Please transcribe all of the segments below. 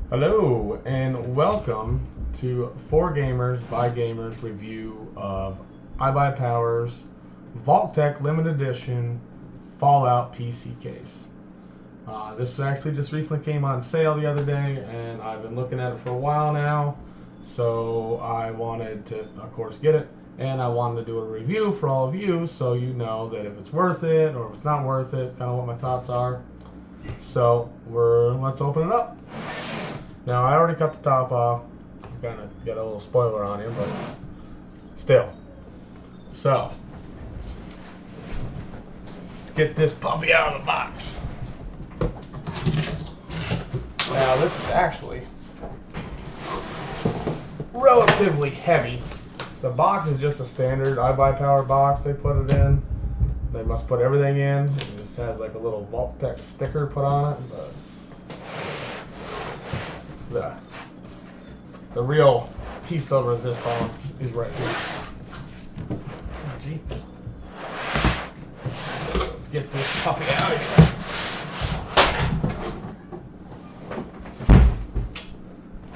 Hello and welcome to 4 Gamers by Gamers review of ibuypowers Vault-Tec Limited Edition Fallout PC case. This actually just recently came on sale the other day, and I've been looking at it for a while now, so I wanted to, of course, get it, and I wanted to do a review for all of you so you know that if it's worth it or if it's not worth it, kind of what my thoughts are. So let's open it up. Now, I already cut the top off. Kind of got a little spoiler on here, but still. So, let's get this puppy out of the box. Now, this is actually relatively heavy. The box is just a standard iBuyPower box they put it in. They must put everything in. It just has like a little Vault-Tec sticker put on it, but the real piece of resistance is right here. Oh, jeez. Let's get this puppy out of here.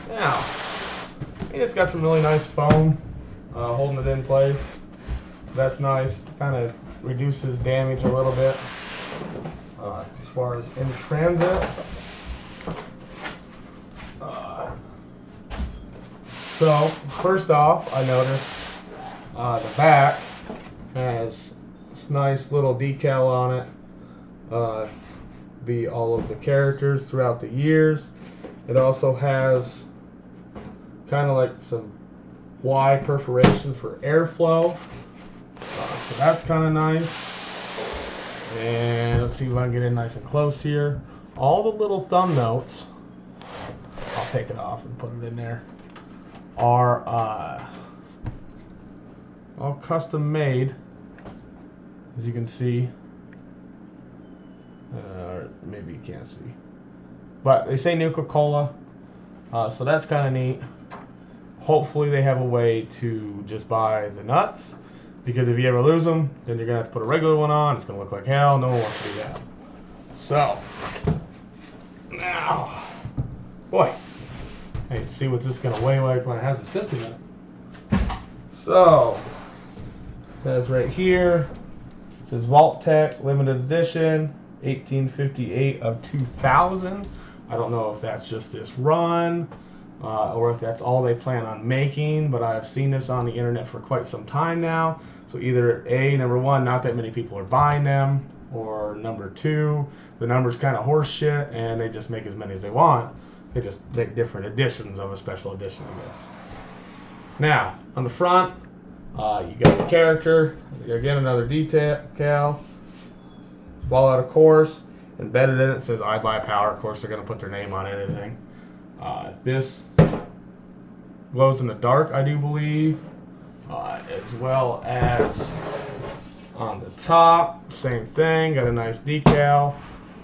Now, it's got some really nice foam holding it in place. That's nice. Kind of reduces damage a little bit as far as in transit. So, first off, I noticed the back has this nice little decal on it. Be all of the characters throughout the years. It also has kind of like some Y perforation for airflow. So that's kind of nice. And let's see if I can get in nice and close here. All the little thumb notes, I'll take it off and put it in there, are all custom made, as you can see. Maybe you can't see, but they say Nuka-Cola, so that's kind of neat. Hopefully they have a way to just buy the nuts, because if you ever lose them, then you're gonna have to put a regular one on. It's gonna look like hell. No one wants to do that. So now, boy, hey, see what this is going to weigh like when it has the system in it. So, that's right here. It says Vault-Tec Limited Edition, 1858 of 2000. I don't know if that's just this run, or if that's all they plan on making, but I've seen this on the internet for quite some time now. So either A, number one, not that many people are buying them, or number two, the number's kind of horse shit, and they just make as many as they want. They just make different editions of a special edition, I guess. Now, on the front, you got the character. Again, another decal. Fallout, of course. Embedded in it says ibuypower. Of course, they're going to put their name on anything. This glows in the dark, I do believe. As well as on the top, same thing. Got a nice decal.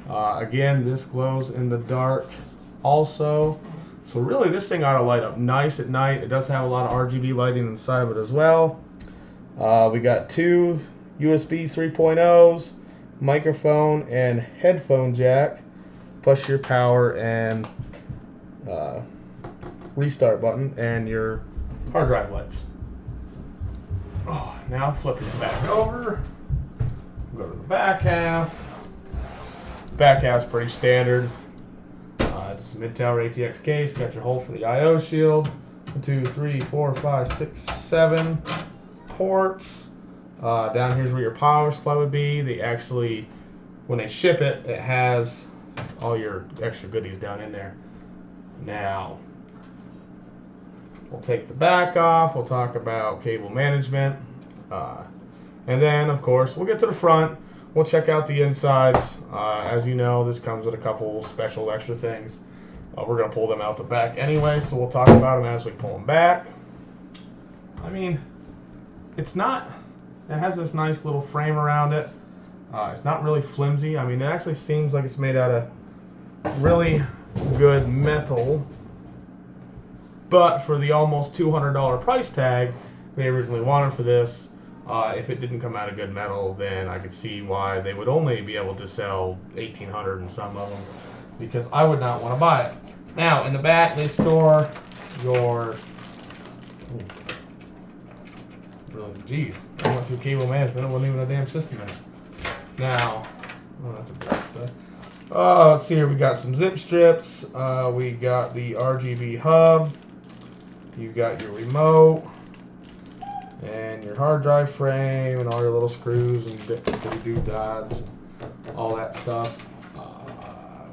Again, this glows in the dark also. So really, this thing ought to light up nice at night. It does have a lot of RGB lighting inside of it as well. We got 2 USB 3.0s, microphone and headphone jack, plus your power and restart button and your hard drive lights. Oh, now flipping it back over. Go to the back half. Back half's pretty standard. It's a mid-tower ATX case. Got your hole for the I/O shield. 1, 2, 3, 4, 5, 6, 7 ports. Down here's where your power supply would be. They actually, when they ship it, it has all your extra goodies down in there. Now, we'll take the back off. We'll talk about cable management. And then, of course, we'll get to the front. We'll check out the insides. As you know, this comes with a couple special extra things. We're going to pull them out the back anyway, so we'll talk about them as we pull them back. I mean, it's not... It has this nice little frame around it. It's not really flimsy. I mean, it actually seems like it's made out of really good metal. But for the almost $200 price tag they originally wanted for this, if it didn't come out of good metal, then I could see why they would only be able to sell 1,800 in some of them, because I would not want to buy it. Now, in the back, they store your... Geez, I went through cable management. It wasn't even a damn system in it. Now, oh, that's a black stuff. Let's see here. We got some zip strips. We got the RGB hub. You got your remote and your hard drive frame and all your little screws and bitty doodads, all that stuff.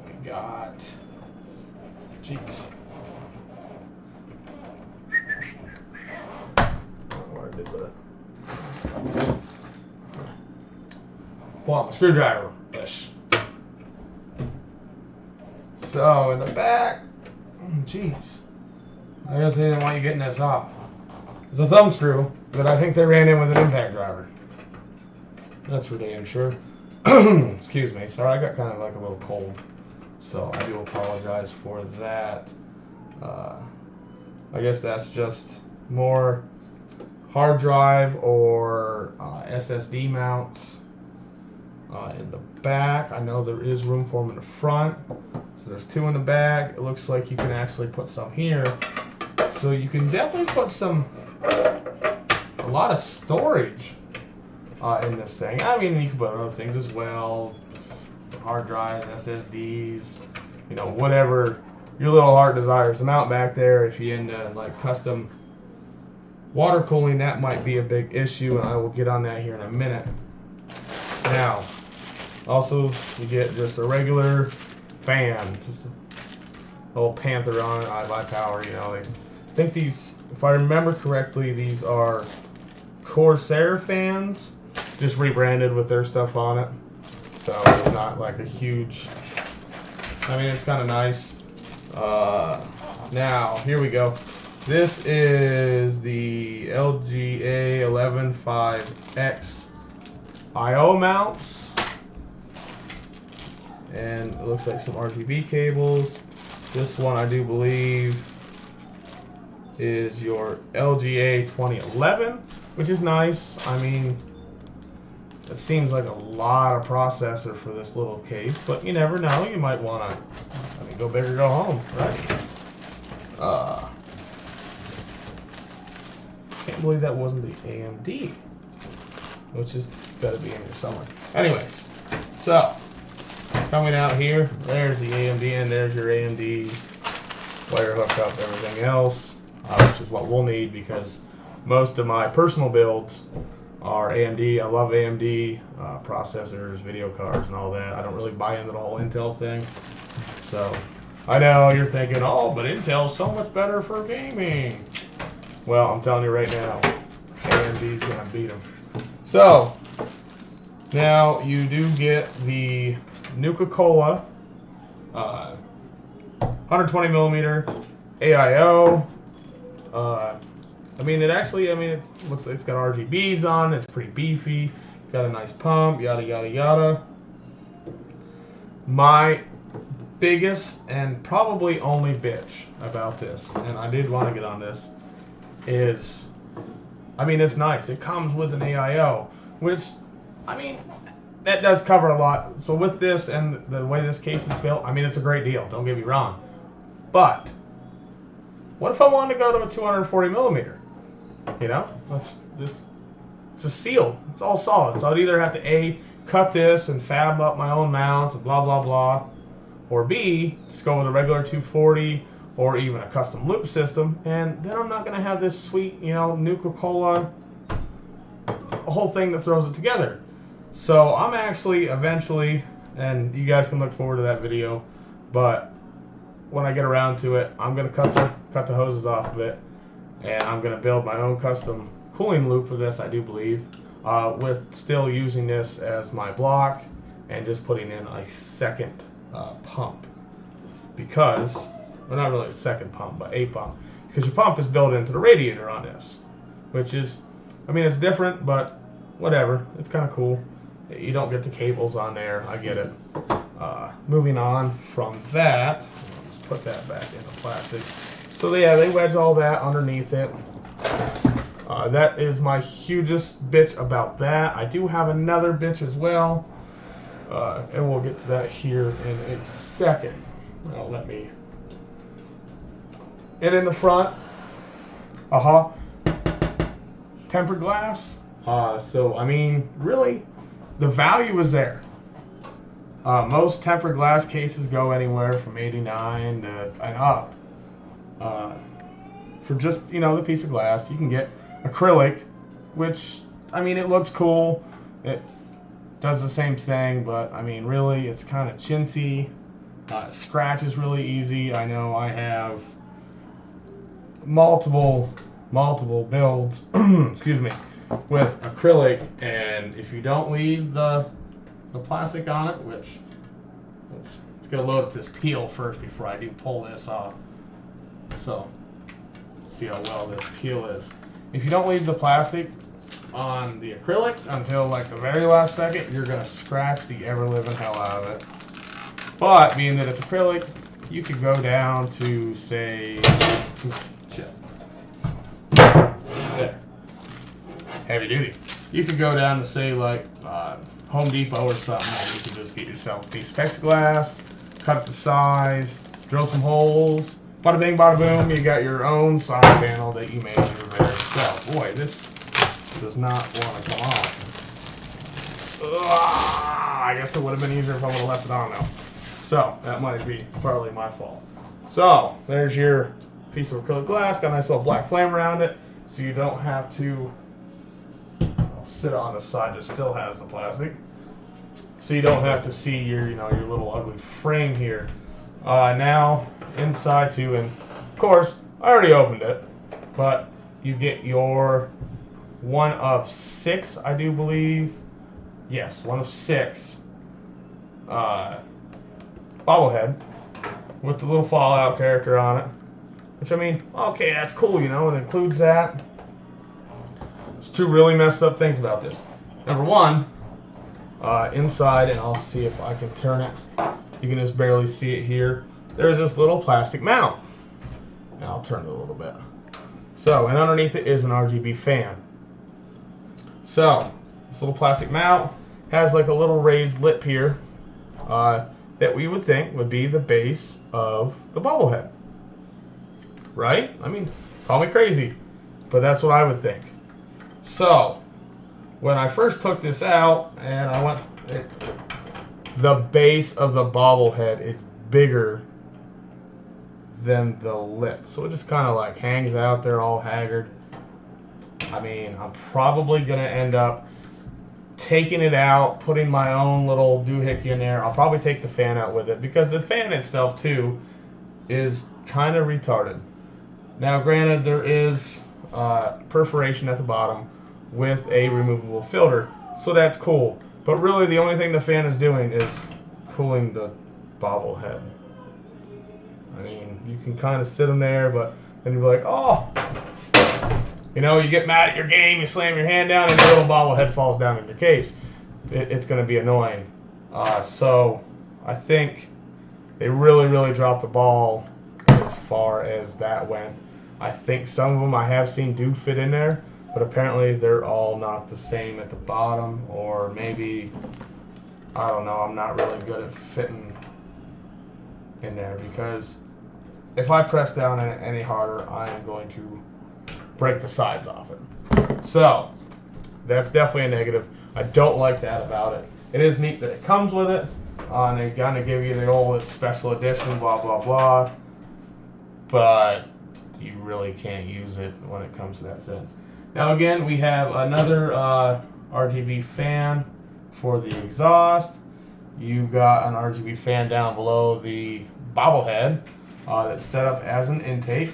We got, jeez. What I did with it. Pull out my screwdriver. Fish. So in the back, jeez. I guess they didn't want you getting this off. It's a thumb screw that I think they ran in with an impact driver. That's for damn sure. Excuse me. Sorry, I got kind of like a little cold. So I do apologize for that. I guess that's just more hard drive or SSD mounts in the back. I know there is room for them in the front. So there's two in the back. It looks like you can actually put some here. So you can definitely put a lot of storage in this thing. I mean, you can put other things as well. Hard drives, SSDs, you know, whatever your little heart desires. The mount back there, if you into like custom water cooling, that might be a big issue, and I will get on that here in a minute. Now, also you get just a regular fan, just a little Panther on it, ibuypowers. You know, I think these, if I remember correctly, these are Corsair fans, just rebranded with their stuff on it. So it's not like a huge, I mean, it's kind of nice. Now, here we go. This is the LGA 115X IO mounts. And it looks like some RGB cables. This one, I do believe, is your LGA 2011, which is nice. I mean, it seems like a lot of processor for this little case, but you never know. You might want to, I mean, go big or go home, right? Can't believe that wasn't the AMD, which is got to be in here somewhere. Anyways, so coming out here, there's the AMD, and there's your AMD wire hookup, everything else, which is what we'll need because most of my personal builds are AMD. I love AMD processors, video cards, and all that. I don't really buy into the whole Intel thing. So I know you're thinking, oh, but Intel's so much better for gaming. Well, I'm telling you right now, AMD's gonna beat them. So now you do get the Nuka-Cola 120 millimeter AIO. I mean, it actually, I mean, it looks like it's got RGBs on. It's pretty beefy. Got a nice pump. Yada yada yada. My biggest and probably only bitch about this, and I did want to get on this, is, I mean, it's nice. It comes with an AIO, which, I mean, that does cover a lot. So with this and the way this case is built, I mean, it's a great deal. Don't get me wrong. But what if I wanted to go to a 240 millimeter? You know, it's a seal. It's all solid. So I'd either have to A, cut this and fab up my own mounts and blah blah blah, or B, just go with a regular 240 or even a custom loop system, and then I'm not going to have this sweet, you know, Nuka-Cola, a whole thing that throws it together. So I'm actually eventually, and you guys can look forward to that video, but when I get around to it, I'm going to cut the hoses off of it, and I'm going to build my own custom cooling loop for this, I do believe, with still using this as my block and just putting in a second pump, because, well, not really a second pump, but a pump, because your pump is built into the radiator on this, which is, I mean, it's different, but whatever, it's kind of cool. You don't get the cables on there, I get it. Moving on from that, let's put that back in the plastic. So yeah, they wedge all that underneath it. That is my hugest bitch about that. I do have another bitch as well, and we'll get to that here in a second. Well, let me And in the front, tempered glass. So, I mean, really, the value is there. Most tempered glass cases go anywhere from $89 and up. For just, the piece of glass, you can get acrylic, which, I mean, it looks cool. It does the same thing, but, I mean, really, it's kind of chintzy. Scratch is really easy. I know I have multiple builds, excuse me, with acrylic, and if you don't leave the plastic on it, which let's get a look at this peel first before I do pull this off. So see how well this peel is. If you don't leave the plastic on the acrylic until like the very last second, you're gonna scratch the ever living hell out of it. But being that it's acrylic, you could go down to say, there, heavy duty. You could go down to say like Home Depot or something, and you can just get yourself a piece of plexiglass, cut it to size, drill some holes, bada bing, bada boom, you got your own side panel that you made your very self. Boy, this does not want to come off. I guess it would have been easier if I would have left it on though. So, that might be partly my fault. So, there's your piece of acrylic glass, got a nice little black flame around it, so you don't have to sit on the side that still has the plastic. So you don't have to see your, your little ugly frame here. Now, inside too, and of course, I already opened it, but you get your 1 of 6, I do believe. Yes, 1 of 6 bobblehead with the little Fallout character on it. Which, I mean, okay, that's cool, it includes that. There's 2 really messed up things about this. Number 1, inside, and I'll see if I can turn it. You can just barely see it here. There's this little plastic mount. And I'll turn it a little bit. So, and underneath it is an RGB fan. So, this little plastic mount has like a little raised lip here that we would think would be the base of the bobblehead. Right? I mean, call me crazy, but that's what I would think. So, when I first took this out and I went, the base of the bobblehead is bigger than the lip. So it just kind of like hangs out there all haggard. I mean, I'm probably going to end up taking it out, putting my own little doohickey in there. I'll probably take the fan out with it because the fan itself too is kind of retarded. Now granted, there is perforation at the bottom with a removable filter, so that's cool. But really the only thing the fan is doing is cooling the bobblehead. I mean, you can kind of sit them there, but then you'll be like, oh, you get mad at your game, you slam your hand down, and your little bobblehead falls down in your case. It's going to be annoying. So I think they really, really dropped the ball as far as that went. I think some of them I have seen do fit in there, but apparently they're all not the same at the bottom, or maybe, I don't know, I'm not really good at fitting in there, because if I press down any harder, I am going to break the sides off it. So, that's definitely a negative. I don't like that about it. It is neat that it comes with it, and they're going to give you the old special edition, blah, blah, blah, but you really can't use it when it comes to that sense. Now again, we have another RGB fan for the exhaust. You've got an RGB fan down below the bobblehead that's set up as an intake.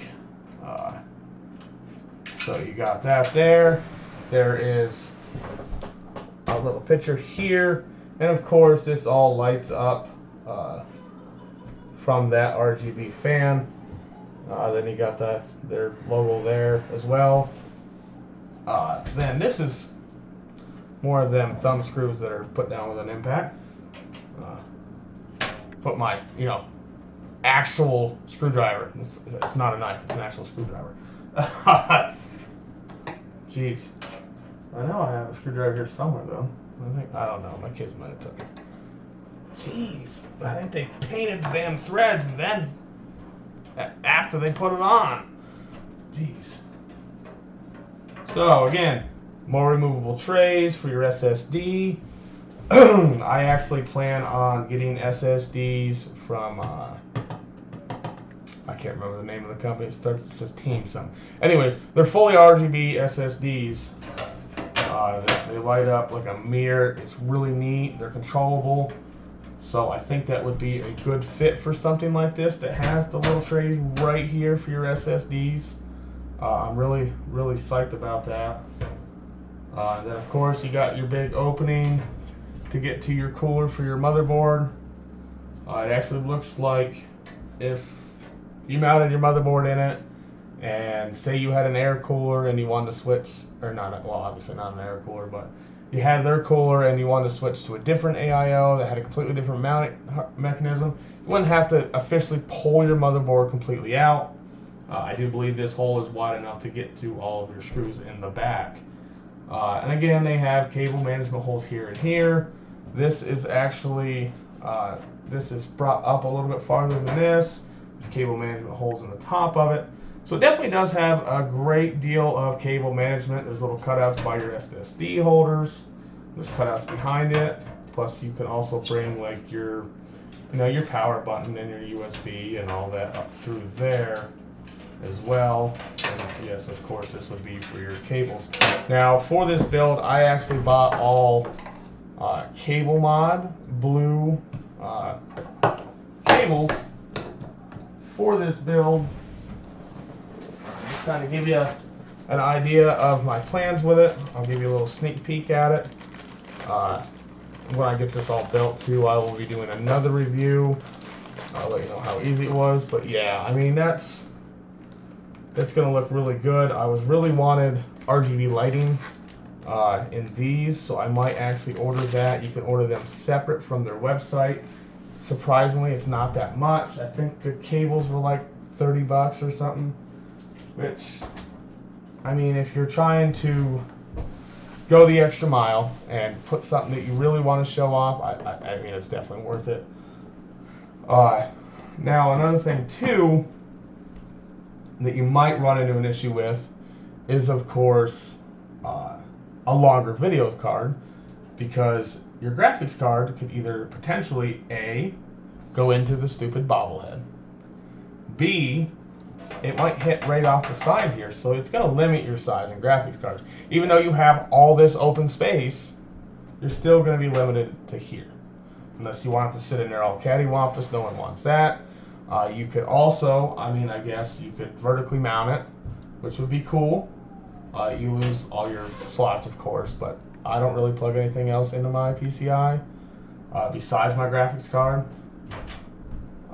So you got that there. There is a little picture here, and of course this all lights up from that RGB fan. Then you got their logo there as well. Then this is more of them thumb screws that are put down with an impact. Put my, actual screwdriver. It's not a knife, it's an actual screwdriver. Jeez. I know I have a screwdriver here somewhere though. I don't know, my kids might have took it. Jeez, I think they painted the damn threads and then after they put it on. Jeez. So again, more removable trays for your SSD. I actually plan on getting SSDs from I can't remember the name of the company. It says Team something. Anyways, they're fully RGB SSDs. They light up like a mirror. It's really neat. They're controllable. So I think that would be a good fit for something like this that has the little trays right here for your SSDs. I'm really, really psyched about that. And then of course you got your big opening to get to your cooler for your motherboard. It actually looks like if you mounted your motherboard in it, and say you had an air cooler and you wanted to switch, or not, well obviously not an air cooler, but you had their cooler and you wanted to switch to a different AIO that had a completely different mounting mechanism, you wouldn't have to officially pull your motherboard completely out. I do believe this hole is wide enough to get through all of your screws in the back. And again, they have cable management holes here and here. This is actually, this is brought up a little bit farther than this. There's cable management holes in the top of it. So it definitely does have a great deal of cable management. There's little cutouts by your SSD holders. There's cutouts behind it. Plus you can also bring like your, your power button and your USB and all that up through there as well. And yes, of course, this would be for your cables. Now for this build, I actually bought all Cable Mod blue cables for this build. Just kind of give you an idea of my plans with it. I'll give you a little sneak peek at it. When I get this all built too, I will be doing another review. I'll let you know how easy it was. But yeah, I mean that's gonna look really good. I was really wanted RGB lighting in these, so I might actually order that. You can order them separate from their website. Surprisingly, it's not that much. I think the cables were like 30 bucks or something, which, I mean, if you're trying to go the extra mile and put something that you really want to show off, I mean, it's definitely worth it. Now, another thing too that you might run into an issue with is, of course, a longer video card, because your graphics card could either potentially A, go into the stupid bobblehead, B, it might hit right off the side here, so it's going to limit your size in graphics cards. Even though you have all this open space, you're still going to be limited to here, unless you want it to sit in there all cattywampus. No one wants that. You could also, I mean, I guess you could vertically mount it, which would be cool. You lose all your slots, of course, but I don't really plug anything else into my PCI besides my graphics card.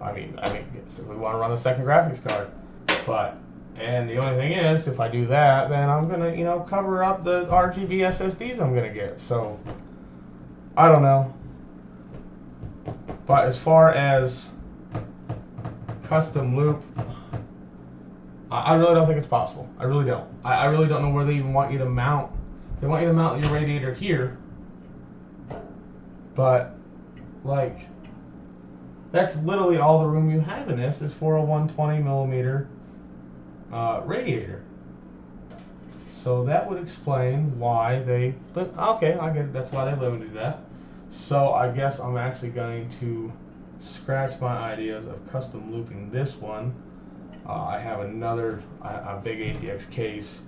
I mean, if we want to run a second graphics card, and the only thing is, if I do that, then I'm gonna, cover up the RGB SSDs I'm gonna get. So I don't know, but as far as custom loop, I really don't think it's possible. I really don't. I really don't know where they even want you to mount. They want you to mount your radiator here, but like, that's literally all the room you have in this is for a 120 millimeter radiator. So that would explain why they, okay, I get it, that's why they limited that. So I guess I'm actually going to scratch my ideas of custom looping this one. I have another a big ATX case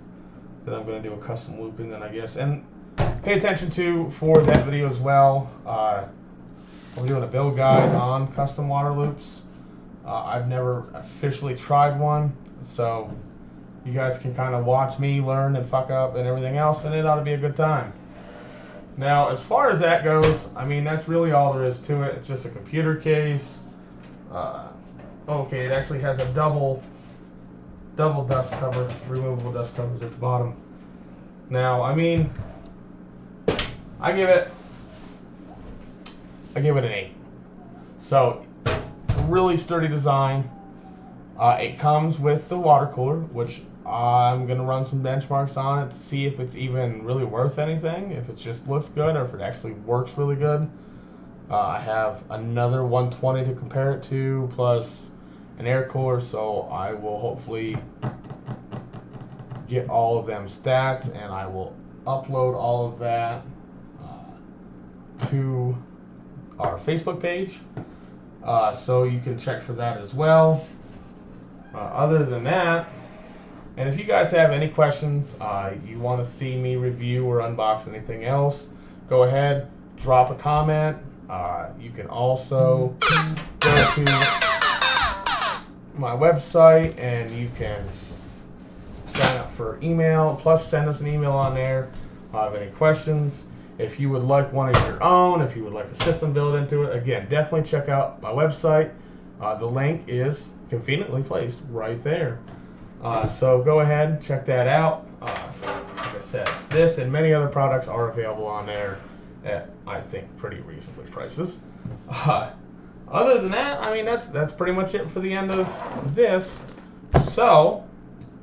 that I'm going to do a custom looping then, I guess. And pay attention to for that video as well. I'm doing a build guide on custom water loops. I've never officially tried one, so you guys can kind of watch me learn and fuck up and everything else, and it ought to be a good time. Now, as far as that goes, I mean, that's really all there is to it. It's just a computer case. Okay, it actually has a double dust cover, removable dust covers at the bottom. Now, I mean, I give it an 8. So it's a really sturdy design. It comes with the water cooler, which I'm gonna run some benchmarks on it to see if it's even really worth anything, if it just looks good, or if it actually works really good. I have another 120 to compare it to, plus and air coolers, so I will hopefully get all of them stats, and I will upload all of that to our Facebook page, so you can check for that as well. Other than that, and if you guys have any questions, you want to see me review or unbox anything else, go ahead, drop a comment. You can also go to my website and you can sign up for email, plus send us an email on there if you have any questions. If you would like one of your own, if you would like a system built into it, again, definitely check out my website. The link is conveniently placed right there. So go ahead, check that out. Like I said, this and many other products are available on there at, I think, pretty reasonable prices. Other than that, I mean, that's pretty much it for the end of this. So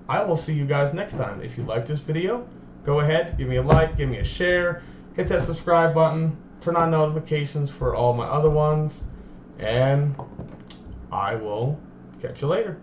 I will see you guys next time. If you like this video, go ahead, give me a like, give me a share, hit that subscribe button, turn on notifications for all my other ones, and I will catch you later.